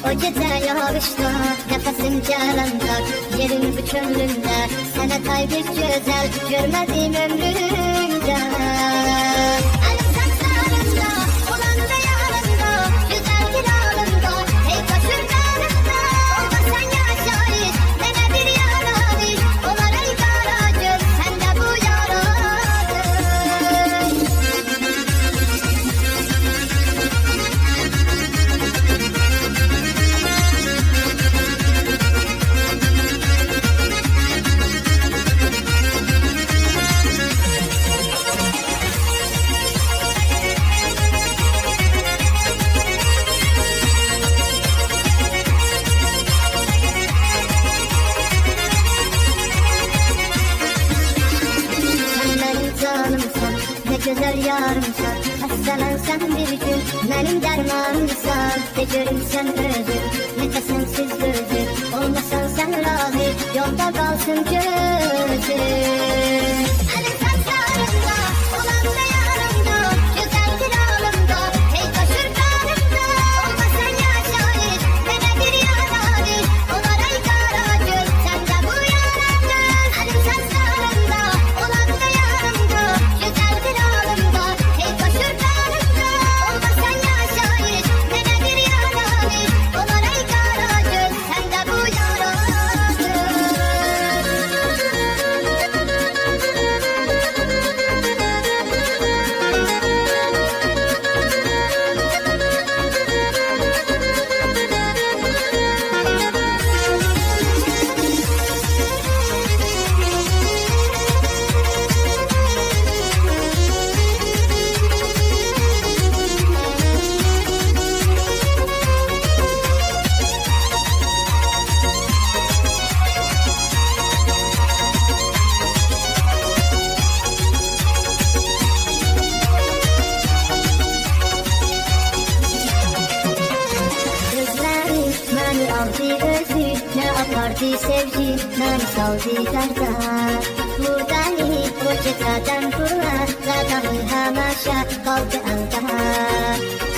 o gece yağışta, nefesim gelende, yerin bu könlümde, sana tay bir güzel, görmedim ömrümde. Elim saçlarında, olan da yanında, güzel bir alında, hey koşur kanımda, olma sen yaşayış, nene bir yaradır, olar ey kara göz, sen de bu yaradır. Canımsan, ne güzel yarımsan, hastalan sen bir gün, benim dermanımsan, de görüm sen özün, ne de sensiz gözüm, olmasan sen razı, yolda kalsın gözüm. Elim saçlarımda, olan da yanımda, güzel bir alımda, hey koşur kanımda, olma sen yaşayış, bana bir yaradır, olar ey kara göz, sen de bu yaradır. Elim saçlarımda, olan da yanımda, güzel bir alımda, hey koşur kanımda, olma sen yaşayış, bana bir yaradır, olar ey kara göz, sen de bu yaradır. Gözlerim beni aldı özüne, apardı sevgi beni saldı derda. Buradayım o geceden buraya, zaten hamaşa kaldı anda.